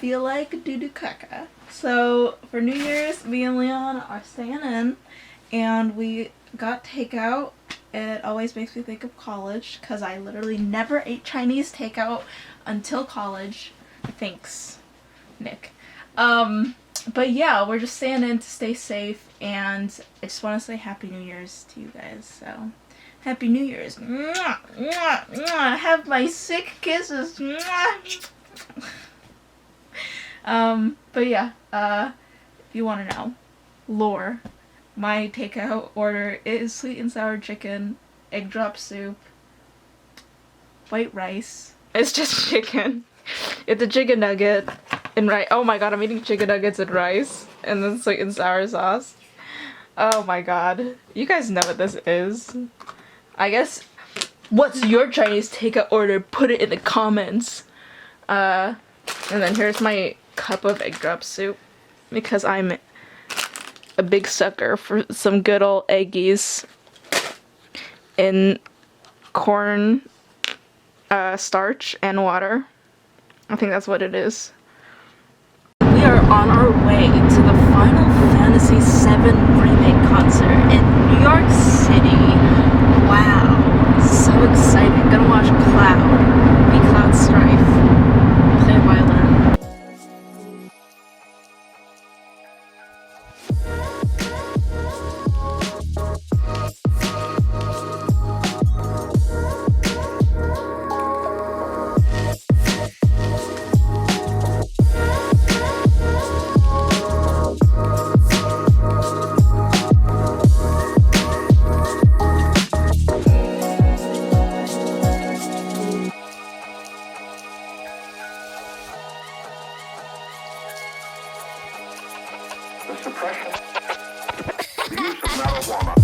feel like doo-doo caca. So for New Year's, me and Leon are staying in, and we got takeout. It always makes me think of college, because I literally never ate Chinese takeout until college. Thanks, Nick. But yeah, we're just staying in to stay safe, and I just want to say Happy New Year's to you guys, so Happy New Year's. Mwah, mwah, mwah. Have my sick kisses. Mwah. But yeah, if you want to know, lore, my takeout order is sweet and sour chicken, egg drop soup, white rice. It's just chicken. It's a chicken nugget and rice. Oh my god, I'm eating chicken nuggets and rice, and then sweet and sour sauce. Oh my god. You guys know what this is. I guess, what's your Chinese takeout order? Put it in the comments. And then here's my cup of egg drop soup, because I'm a big sucker for some good old eggies in corn starch and water. I think that's what it is. We are on our way to the Final Fantasy VII Remake concert in New York City. Wow, so excited. Gonna watch Cloud, be Cloud Strife, play violin. The suppression, the use of marijuana.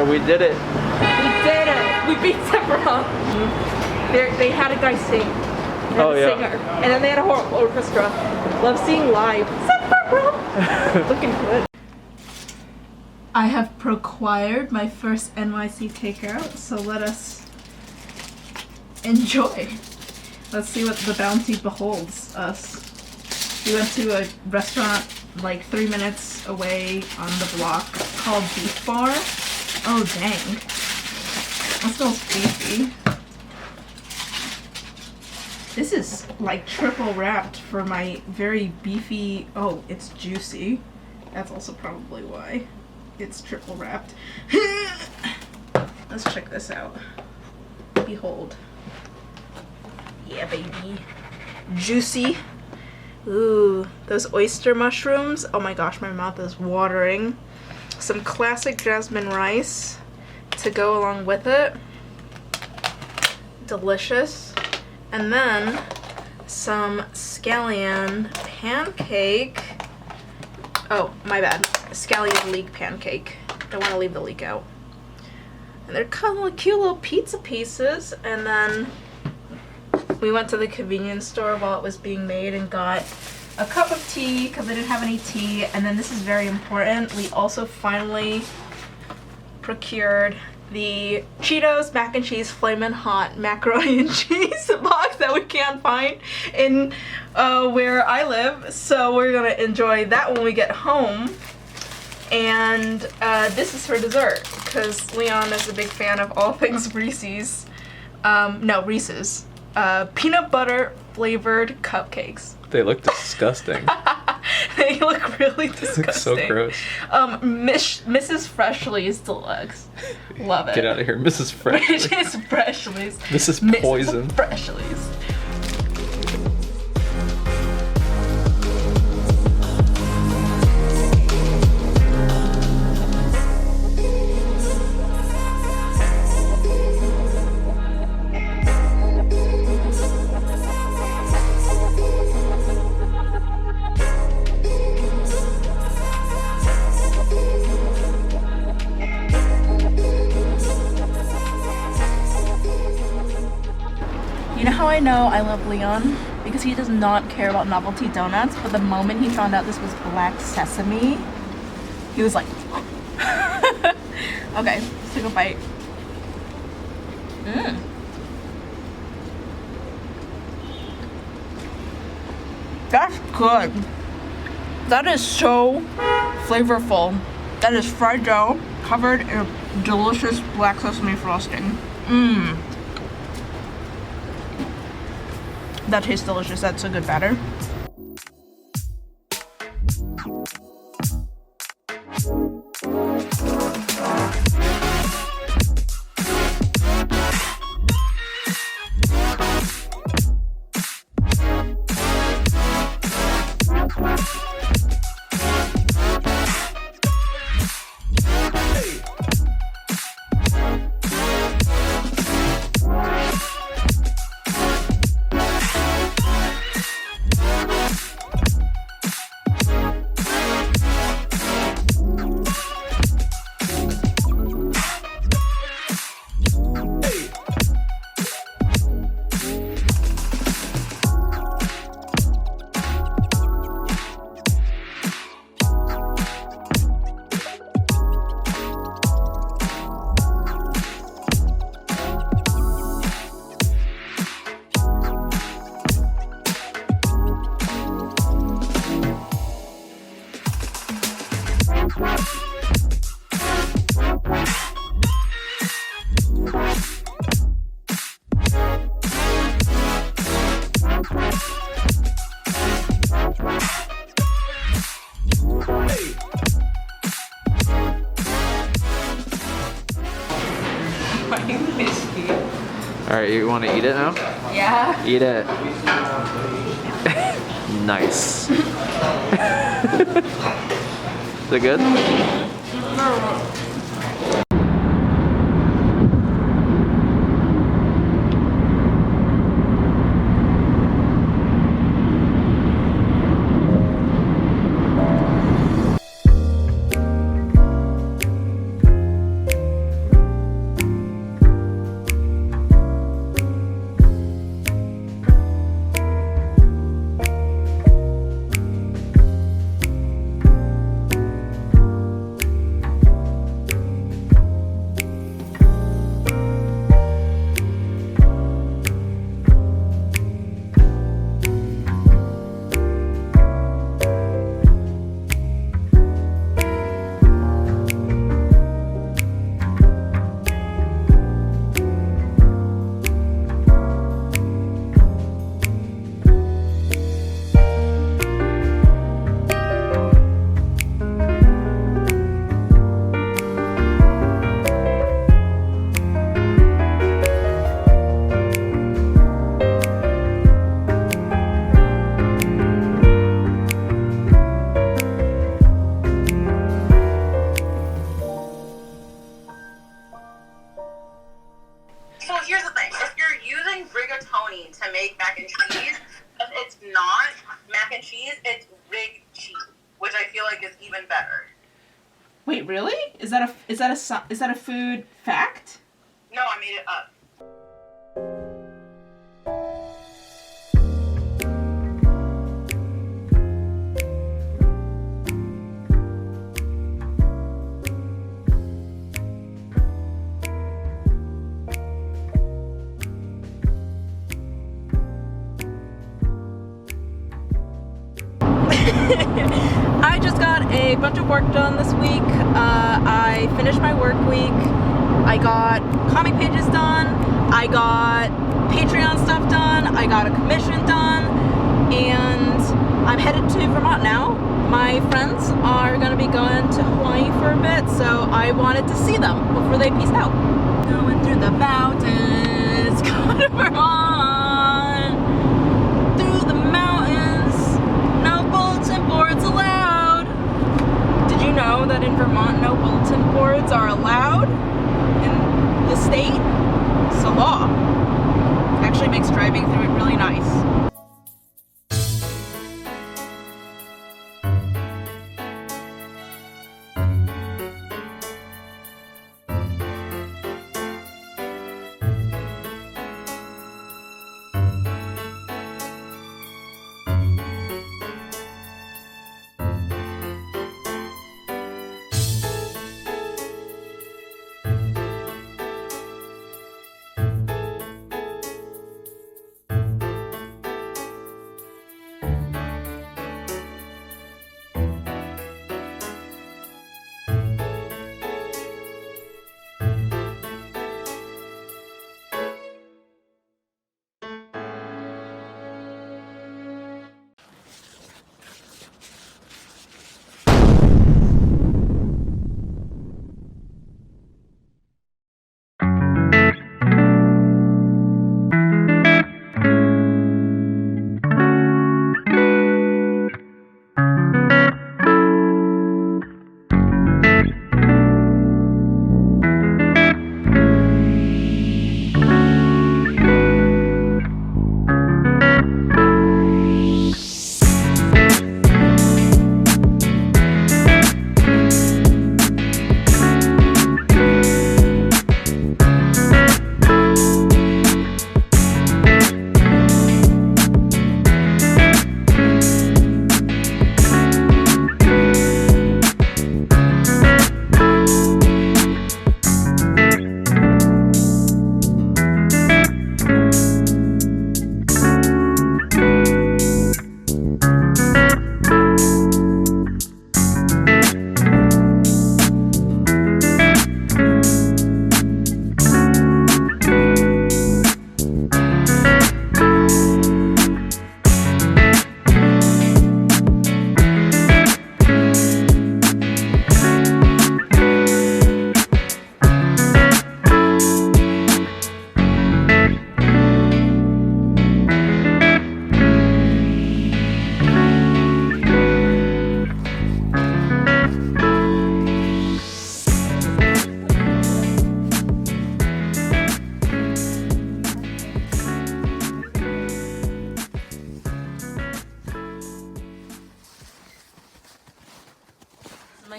We did it. We did it! We beat Vermont. They had a guy sing. They had a singer. And then they had a whole orchestra. Love seeing live. Looking good. I have procured my first NYC takeout, so let us enjoy. Let's see what the bounty beholds us. We went to a restaurant like 3 minutes away on the block called Beef Bar. Oh dang. That smells beefy. This is like triple wrapped for my very beefy... Oh, it's juicy. That's also probably why it's triple wrapped. Let's check this out. Behold. Yeah, baby. Juicy. Ooh, those oyster mushrooms. Oh my gosh, my mouth is watering. Some classic jasmine rice to go along with it. Delicious. And then some scallion pancake. Oh, my bad. Scallion leek pancake. Don't want to leave the leek out. And they're kind of cute little pizza pieces. And then we went to the convenience store while it was being made and got a cup of tea because I didn't have any tea. And then this is very important. We also finally procured the Cheetos mac and cheese flamin' hot macaroni and cheese box that we can't find in where I live. So we're gonna enjoy that when we get home. And this is for dessert because Leon is a big fan of all things Reese's. No, Reese's. Peanut butter flavored cupcakes. They look disgusting. They look really disgusting. They look so gross. Mrs. Freshly's Deluxe. Love it. Get out of here, Mrs. Freshly. Mrs. Freshly's. Mrs. Poison. Mrs. Freshly's. You know how I know I love Leon? Because he does not care about novelty donuts, but the moment he found out this was black sesame, he was like, okay, let's take a bite. That's good. That is so flavorful. That is fried dough covered in a delicious black sesame frosting. That tastes delicious. That's a good batter. Alright, you want to eat it now? Yeah. Eat it. Nice. Is it good? To make mac and cheese. If it's not mac and cheese, it's big cheese, which I feel like is even better. Wait, really? Is that a food fact? No, I made it up. I just got a bunch of work done this week. I finished my work week. I got comic pages done. I got Patreon stuff done. I got a commission done. And I'm headed to Vermont now. My friends are going to be going to Hawaii for a bit, so I wanted to see them before they peace out. Going through the mountains, going to Vermont. Through the mountains, no bulletin boards allowed. Did you know that in Vermont no bulletin boards are allowed in the state? It's a law. It actually makes driving through it really nice.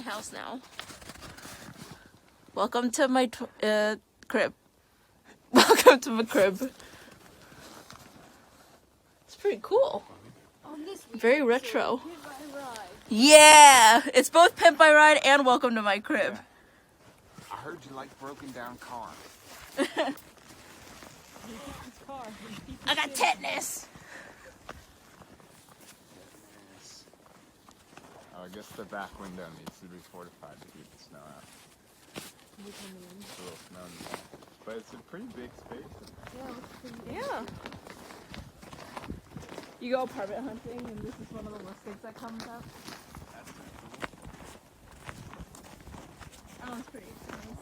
house now. Welcome to my crib. Welcome to my crib. It's pretty cool. Very retro. Yeah! It's both Pimp My Ride and Welcome to My Crib. I heard you like broken down cars. I got tetanus! Oh, I guess the back window needs to be fortified to keep the snow out. It's a little snow in the back. But it's a pretty big space. Yeah. You go apartment hunting and this is one of the listings that comes up. That's pretty cool. Oh, it's pretty exciting.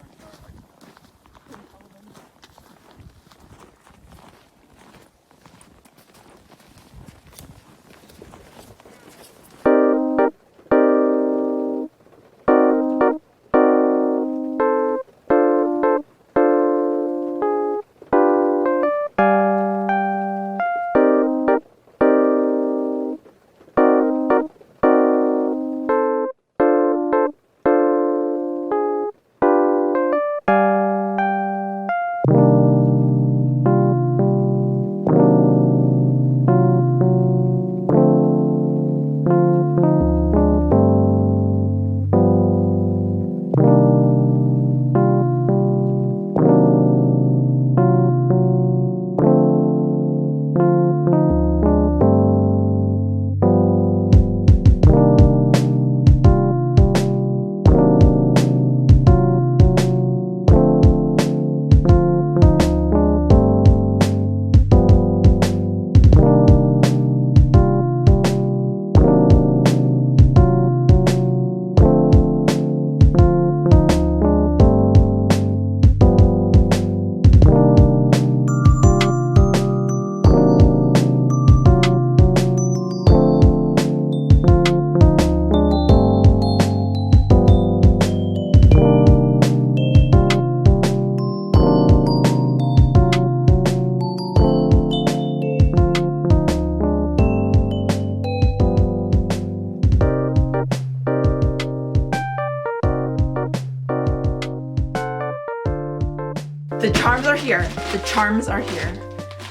The charms are here. The charms are here.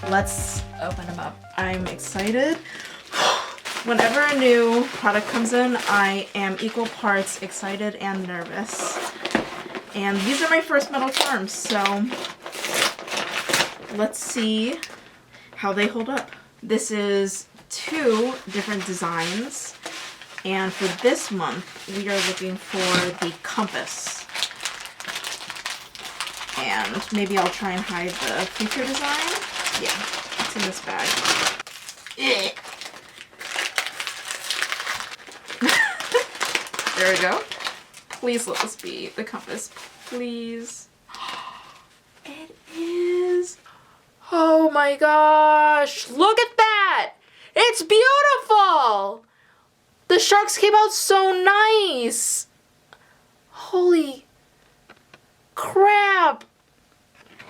Let's open them up. I'm excited. Whenever a new product comes in, I am equal parts excited and nervous. And these are my first metal charms, so let's see how they hold up. This is 2 different designs, and for this month, we are looking for the compass. And maybe I'll try and hide the future design. Yeah, it's in this bag. There we go. Please let this be the compass. Please. It is. Oh my gosh. Look at that. It's beautiful. The sharks came out so nice. Holy crap.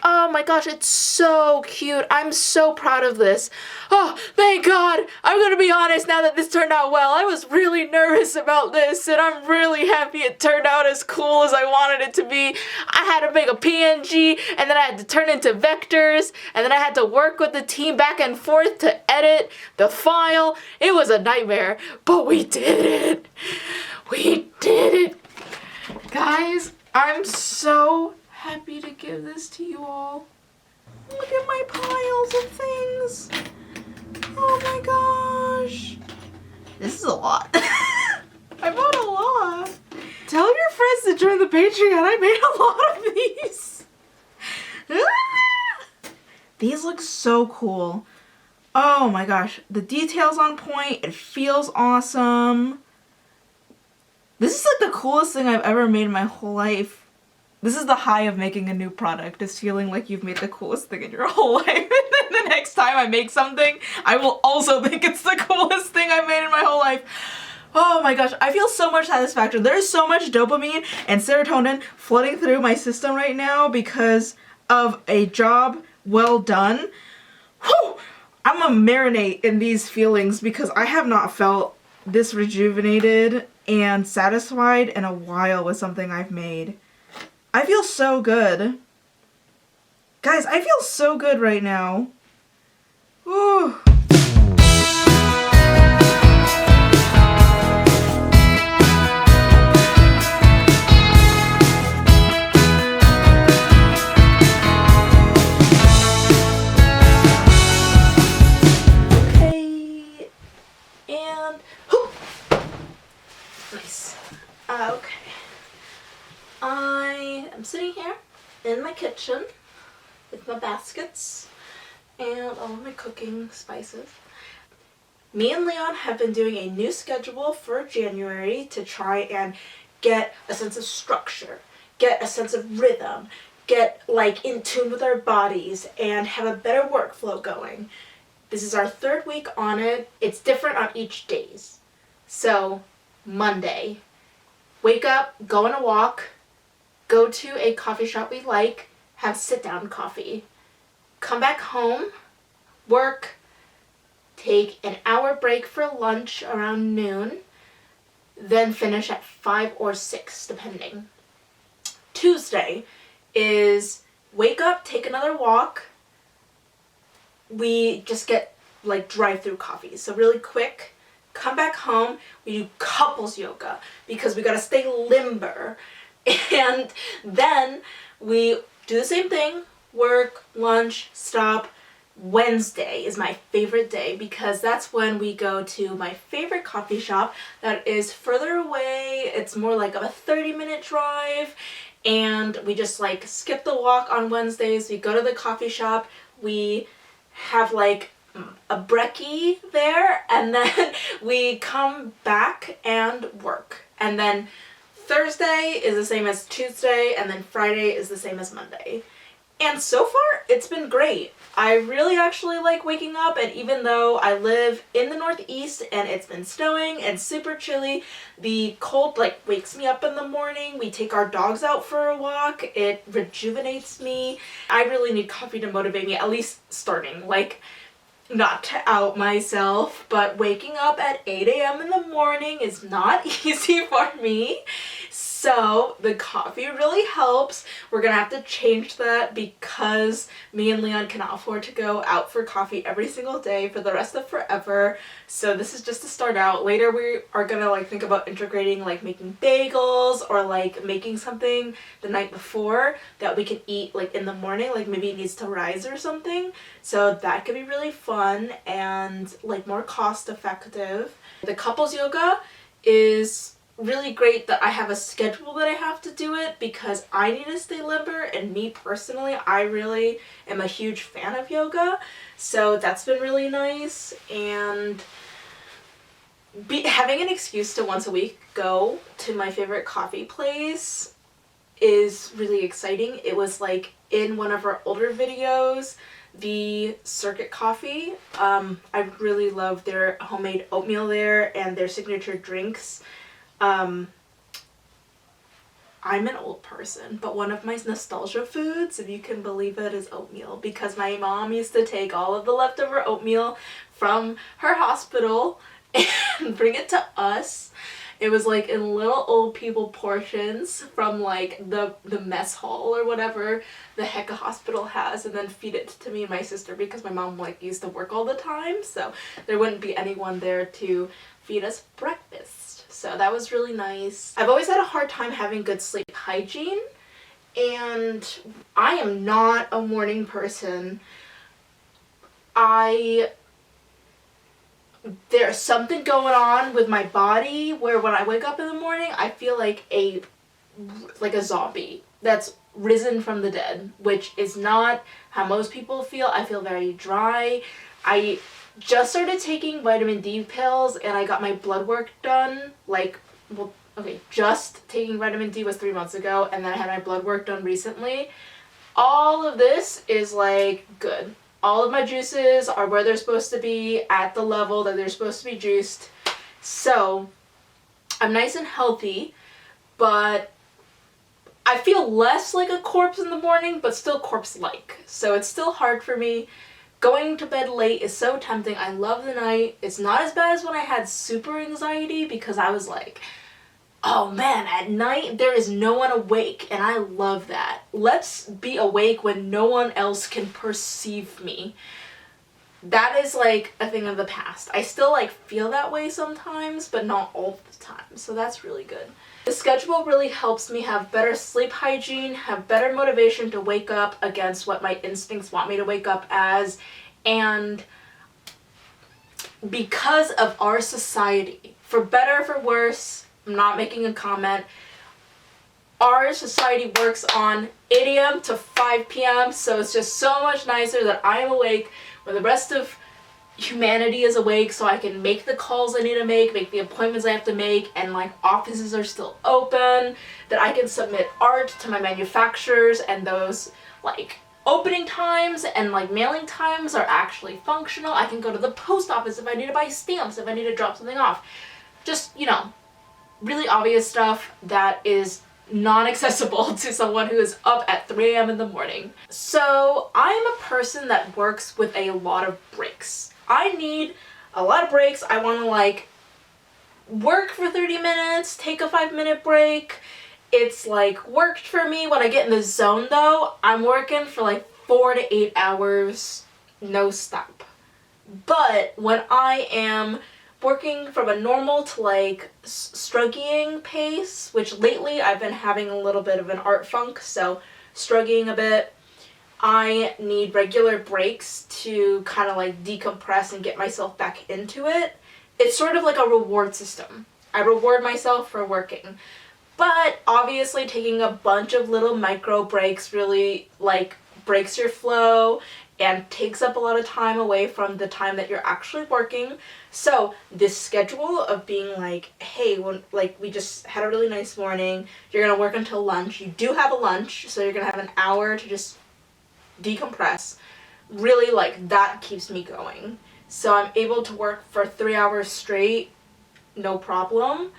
Oh my gosh, it's so cute. I'm so proud of this. Oh, thank God. I'm gonna be honest now that this turned out well. I was really nervous about this, and I'm really happy it turned out as cool as I wanted it to be. I had to make a PNG, and then I had to turn into vectors, and then I had to work with the team back and forth to edit the file. It was a nightmare, but we did it. We did it. Guys, I'm so happy to give this to you all. Look at my piles of things. Oh my gosh. This is a lot. I bought a lot. Tell your friends to join the Patreon. I made a lot of these. These look so cool. Oh my gosh. The detail's on point. It feels awesome. This is like the coolest thing I've ever made in my whole life. This is the high of making a new product, is feeling like you've made the coolest thing in your whole life. And then the next time I make something, I will also think it's the coolest thing I've made in my whole life. Oh my gosh, I feel so much satisfaction. There's so much dopamine and serotonin flooding through my system right now because of a job well done. Whew! I'm gonna marinate in these feelings because I have not felt this rejuvenated and satisfied in a while with something I've made. I feel so good. Guys, I feel so good right now. Whew. Okay, and whew. Nice. Okay. I am sitting here in my kitchen with my baskets and all of my cooking spices. Me and Leon have been doing a new schedule for January to try and get a sense of structure, get a sense of rhythm, get like in tune with our bodies, and have a better workflow going. This is our 3rd week on it. It's different on each days. So, Monday, wake up, go on a walk, go to a coffee shop we like, have sit-down coffee, come back home, work, take an hour break for lunch around noon, then finish at 5 or 6, depending. Tuesday is wake up, take another walk. We just get like drive-through coffee, so really quick. Come back home, we do couples yoga because we gotta stay limber. And then we do the same thing, work, lunch, stop. Wednesday is my favorite day because that's when we go to my favorite coffee shop that is further away. It's more like a 30-minute drive, and we just like skip the walk on Wednesdays. We go to the coffee shop, we have like a brekkie there, and then we come back and work. And then Thursday is the same as Tuesday, and then Friday is the same as Monday. And so far, it's been great. I really actually like waking up, and even though I live in the Northeast and it's been snowing and super chilly, the cold like wakes me up in the morning. We take our dogs out for a walk. It rejuvenates me. I really need coffee to motivate me, at least starting. Like, not to out myself, but waking up at 8 a.m. in the morning is not easy for me. So the coffee really helps. We're gonna have to change that because me and Leon cannot afford to go out for coffee every single day for the rest of forever. So this is just to start out. Later we are gonna like think about integrating like making bagels or like making something the night before that we can eat like in the morning, like maybe it needs to rise or something. So that could be really fun and like more cost effective. The couples yoga is really great that I have a schedule that I have to do it because I need to stay limber, and me personally, I really am a huge fan of yoga, so that's been really nice. And having an excuse to once a week go to my favorite coffee place is really exciting. It was like in one of our older videos, the Circuit Coffee. I really love their homemade oatmeal there and their signature drinks. I'm an old person, but one of my nostalgia foods, if you can believe it, is oatmeal, because my mom used to take all of the leftover oatmeal from her hospital and bring it to us. It was like in little old people portions from like the mess hall or whatever the heck a hospital has, and then feed it to me and my sister because my mom like used to work all the time, so there wouldn't be anyone there to feed us breakfast. So that was really nice. I've always had a hard time having good sleep hygiene, and I am not a morning person. There's something going on with my body where when I wake up in the morning, I feel like a zombie that's risen from the dead, which is not how most people feel. I feel very dry. I just started taking vitamin D pills, and I got my blood work done, just taking vitamin D was 3 months ago, and then I had my blood work done recently. All of this is like good. All of my juices are where they're supposed to be, at the level that they're supposed to be juiced. So I'm nice and healthy, but I feel less like a corpse in the morning, but still corpse-like. So it's still hard for me. Going to bed late is so tempting. I love the night. It's not as bad as when I had super anxiety, because I was like oh man, at night there is no one awake, and I love that. Let's be awake when no one else can perceive me. That is like a thing of the past. I still like feel that way sometimes, but not all the time, so that's really good. The schedule really helps me have better sleep hygiene, have better motivation to wake up against what my instincts want me to wake up as, and because of our society, for better or for worse, I'm not making a comment, our society works on 8 a.m. to 5 p.m., so it's just so much nicer that I am awake when the rest of humanity is awake, so I can make the calls I need to make the appointments I have to make, and like offices are still open, that I can submit art to my manufacturers, and those like opening times and like mailing times are actually functional. I can go to the post office if I need to buy stamps, if I need to drop something off. Just, you know, really obvious stuff that is non-accessible to someone who is up at 3 a.m. in the morning. So I'm a person that works with a lot of breaks. I need a lot of breaks. I want to like work for 30 minutes, take a 5-minute break. It's like worked for me. When I get in the zone though, I'm working for like 4 to 8 hours, no stop. But when I am working from a normal to like struggling pace, which lately I've been having a little bit of an art funk, so struggling a bit, I need regular breaks to kind of like decompress and get myself back into it. It's sort of like a reward system. I reward myself for working. But obviously taking a bunch of little micro breaks really like breaks your flow and takes up a lot of time away from the time that you're actually working. So this schedule of being like, hey, when like we just had a really nice morning, you're gonna work until lunch. You do have a lunch, so you're gonna have an hour to just decompress. Really like that keeps me going. So I'm able to work for 3 hours straight, no problem.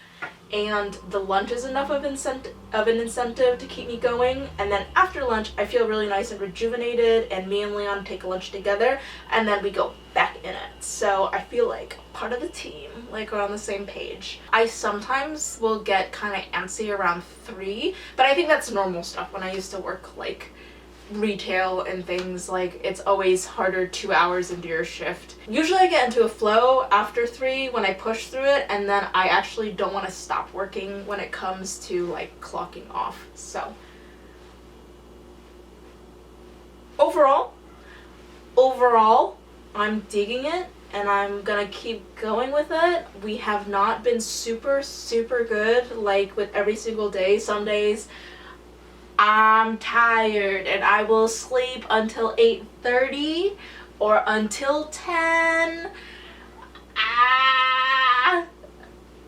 And the lunch is enough of an incentive to keep me going, and then after lunch I feel really nice and rejuvenated, and me and Leon take a lunch together, and then we go back in it. So I feel like part of the team, like we're on the same page. I sometimes will get kind of antsy around 3, but I think that's normal stuff. When I used to work like retail and things, like it's always harder 2 hours into your shift. Usually I get into a flow after 3 when I push through it, and then I actually don't want to stop working when it comes to like clocking off. So overall I'm digging it, and I'm gonna keep going with it. We have not been super good like with every single day. Some days I'm tired and I will sleep until 8:30 or until 10.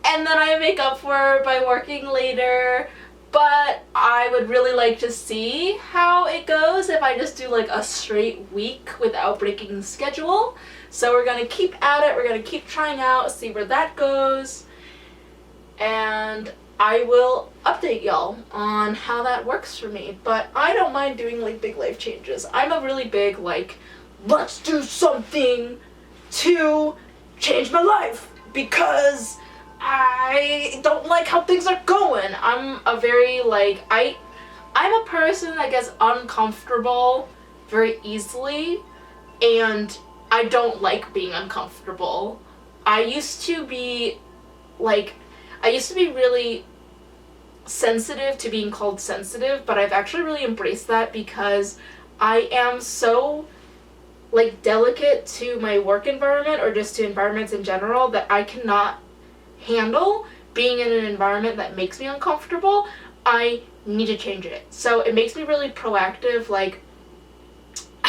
And then I make up for it by working later. But I would really like to see how it goes if I just do like a straight week without breaking the schedule. So we're gonna keep at it. We're gonna keep trying out, see where that goes. And I will update y'all on how that works for me, but I don't mind doing like big life changes. I'm a really big like, let's do something to change my life because I don't like how things are going. I'm a very like, I'm a person that gets uncomfortable very easily, and I don't like being uncomfortable. I used to be really sensitive to being called sensitive, but I've actually really embraced that because I am so like delicate to my work environment or just to environments in general that I cannot handle being in an environment that makes me uncomfortable. I need to change it. So it makes me really proactive, like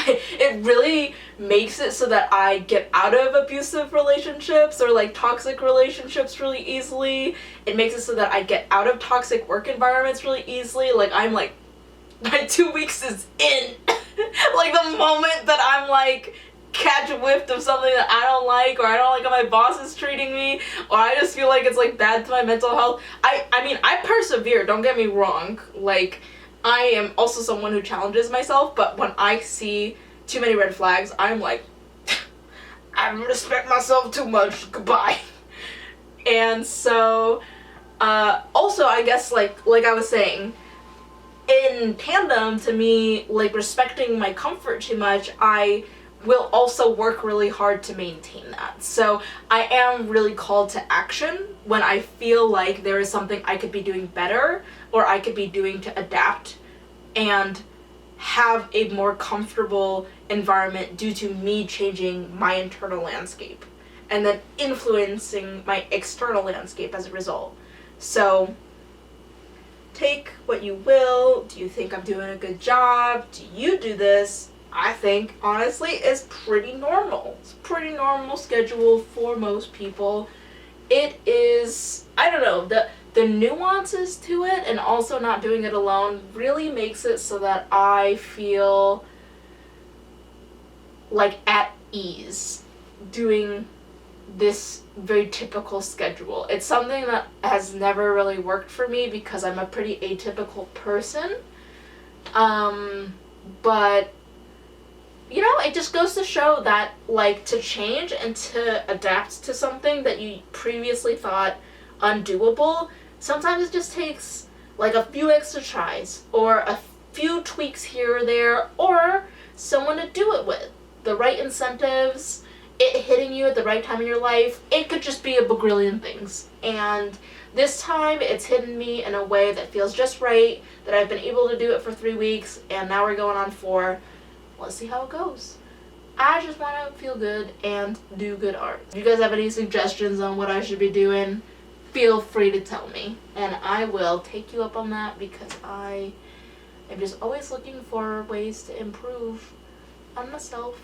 it really makes it so that I get out of abusive relationships or like toxic relationships really easily. It makes it so that I get out of toxic work environments really easily. Like I'm like, my 2 weeks is in. Like the moment that I'm like catch a whiff of something that I don't like, or I don't like how my boss is treating me, or I just feel like it's like bad to my mental health. I mean I persevere, don't get me wrong. Like I am also someone who challenges myself, but when I see too many red flags, I'm like, I respect myself too much, goodbye. And so Also, I guess, like I was saying, in tandem to me, like, respecting my comfort too much, I will also work really hard to maintain that. So I am really called to action when I feel like there is something I could be doing better, or I could be doing to adapt and have a more comfortable environment due to me changing my internal landscape and then influencing my external landscape as a result. So take what you will. Do you think I'm doing a good job? Do you do this? I think, honestly, it's pretty normal. It's a pretty normal schedule for most people. It is, I don't know, the nuances to it and also not doing it alone really makes it so that I feel like at ease doing this very typical schedule. It's something that has never really worked for me because I'm a pretty atypical person. But you know, it just goes to show that, like, to change and to adapt to something that you previously thought undoable, sometimes it just takes, like, a few extra tries, or a few tweaks here or there, or someone to do it with. The right incentives, it hitting you at the right time in your life, it could just be a bagrillion things. And this time, it's hidden me in a way that feels just right, that I've been able to do it for 3 weeks, and now we're going on 4. Let's see how it goes. I just want to feel good and do good art. If you guys have any suggestions on what I should be doing, feel free to tell me. And I will take you up on that because I am just always looking for ways to improve on myself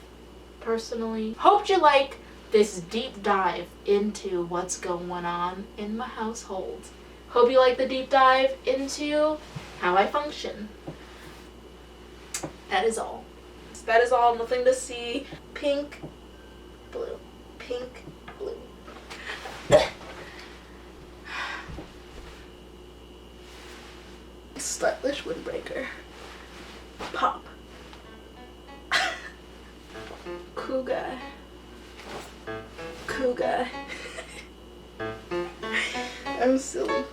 personally. Hope you like this deep dive into what's going on in my household. Hope you like the deep dive into how I function. That is all. That is all. Nothing to see. Pink, blue. Pink, blue. Stylish windbreaker. Pop. Cool guy. Cool guy. I'm silly.